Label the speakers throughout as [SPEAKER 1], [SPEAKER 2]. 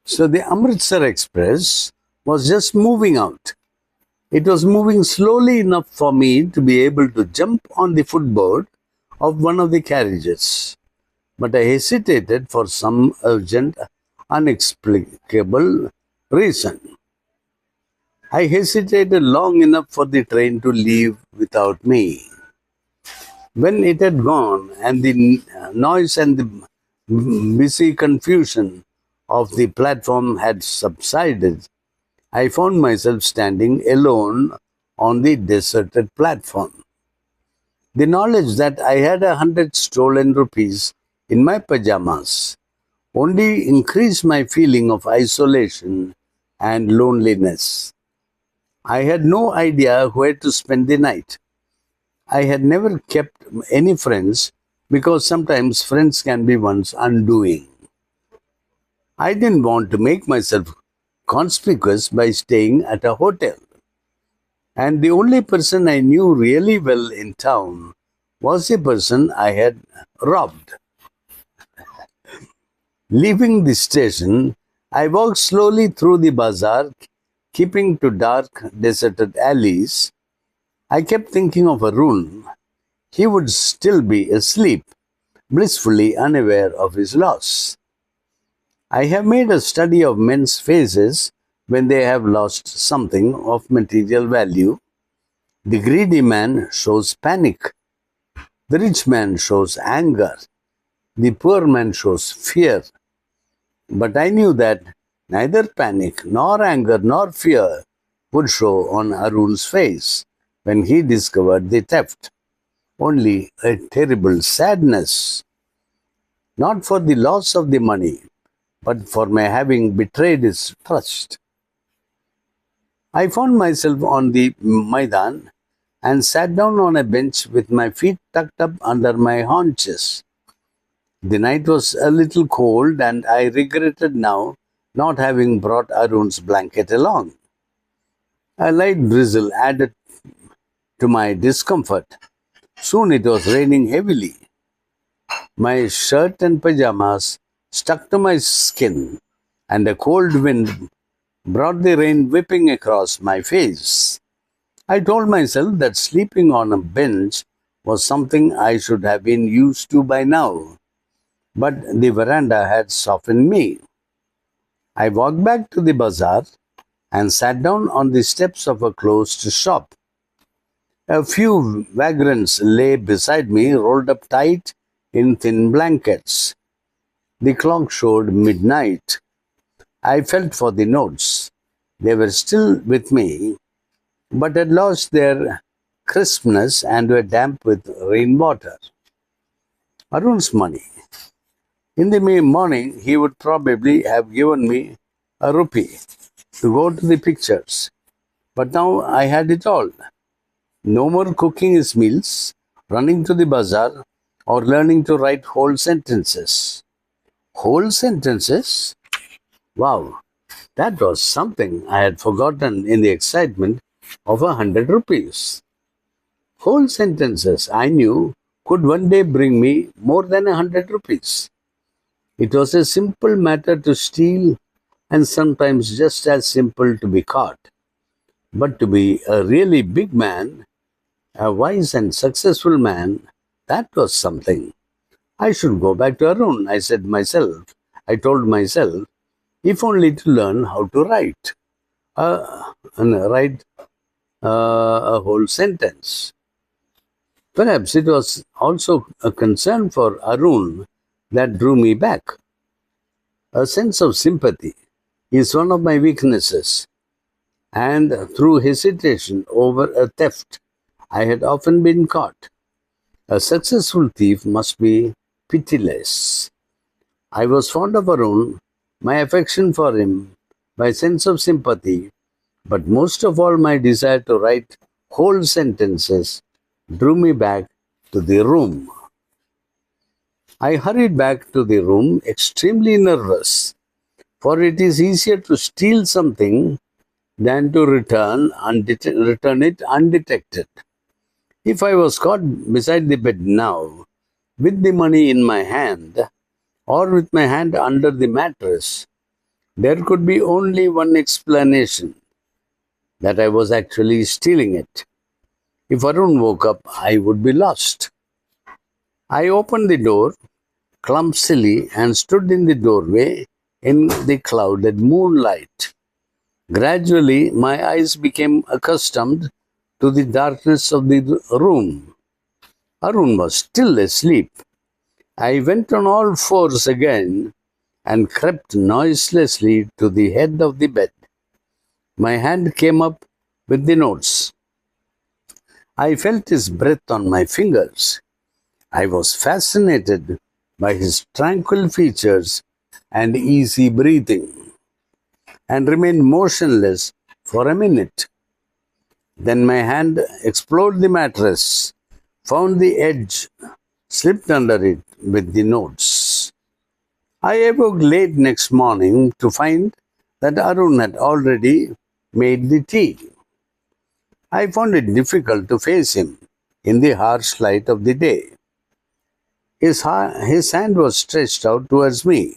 [SPEAKER 1] So the Amritsar Express was just moving out. It was moving slowly enough for me to be able to jump on the footboard of one of the carriages. But I hesitated for some urgent, unexplicable reason. I hesitated long enough for the train to leave without me. When it had gone and the noise and the busy confusion of the platform had subsided, I found myself standing alone on the deserted platform. The knowledge that I had 100 stolen rupees in my pajamas only increased my feeling of isolation and loneliness. I had no idea where to spend the night. I had never kept any friends because sometimes friends can be one's undoing. I didn't want to make myself conspicuous by staying at a hotel. And the only person I knew really well in town was the person I had robbed. Leaving the station, I walked slowly through the bazaar, keeping to dark, deserted alleys. I kept thinking of Arun. He would still be asleep, blissfully unaware of his loss. I have made a study of men's faces when they have lost something of material value. The greedy man shows panic. The rich man shows anger. The poor man shows fear. But I knew that neither panic, nor anger, nor fear would show on Arun's face when he discovered the theft. Only a terrible sadness, not for the loss of the money, but for my having betrayed his trust. I found myself on the Maidan and sat down on a bench with my feet tucked up under my haunches. The night was a little cold and I regretted now not having brought Arun's blanket along. A light drizzle added to my discomfort. Soon it was raining heavily. My shirt and pajamas stuck to my skin, and a cold wind brought the rain whipping across my face. I told myself that sleeping on a bench was something I should have been used to by now, but the veranda had softened me. I walked back to the bazaar and sat down on the steps of a closed shop. A few vagrants lay beside me, rolled up tight in thin blankets. The clock showed midnight. I felt for the notes. They were still with me, but had lost their crispness and were damp with rainwater. Arun's money. In the morning, he would probably have given me a rupee to go to the pictures. But now I had it all. No more cooking his meals, running to the bazaar, or learning to write whole sentences. Whole sentences? Wow, that was something I had forgotten in the excitement of 100 rupees. Whole sentences, I knew, could one day bring me more than 100 rupees. It was a simple matter to steal and sometimes just as simple to be caught. But to be a really big man, a wise and successful man, that was something. I should go back to Arun, I told myself, if only to learn how to write. And write a whole sentence. Perhaps it was also a concern for Arun that drew me back. A sense of sympathy is one of my weaknesses, and through hesitation over a theft, I had often been caught. A successful thief must be pitiless. I was fond of Arun, my affection for him, my sense of sympathy, but most of all my desire to write whole sentences drew me back to the room. I hurried back to the room extremely nervous, for it is easier to steal something than to return it undetected. If I was caught beside the bed now, with the money in my hand, or with my hand under the mattress, There could be only one explanation, that I was actually stealing it. If Arun woke up, I would be lost. I opened the door clumsily and stood in the doorway in the clouded moonlight. Gradually, my eyes became accustomed to the darkness of the room. Arun was still asleep. I went on all fours again and crept noiselessly to the head of the bed. My hand came up with the notes. I felt his breath on my fingers. I was fascinated by his tranquil features and easy breathing, and remained motionless for a minute. Then my hand explored the mattress, found the edge, slipped under it with the notes. I awoke late next morning to find that Arun had already made the tea. I found it difficult to face him in the harsh light of the day. His hand was stretched out towards me.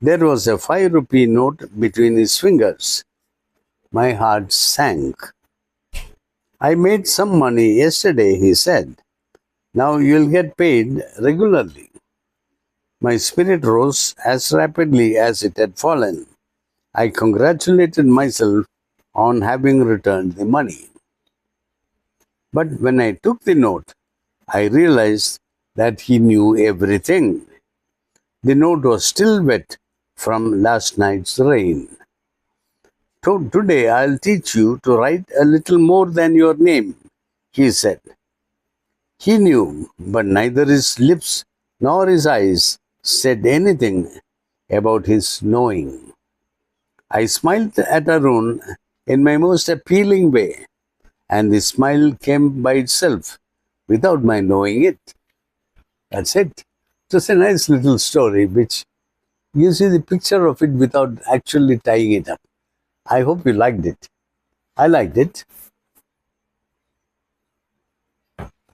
[SPEAKER 1] There was a 5 rupee note between his fingers. My heart sank. I made some money yesterday, he said. Now you'll get paid regularly. My spirit rose as rapidly as it had fallen. I congratulated myself on having returned the money. But when I took the note, I realized that he knew everything. The note was still wet from last night's rain. Today I'll teach you to write a little more than your name, he said. He knew, but neither his lips nor his eyes said anything about his knowing. I smiled at Arun in my most appealing way, and the smile came by itself without my knowing it. That's it. Just a nice little story which gives you the picture of it without actually tying it up. I hope you liked it. I liked it.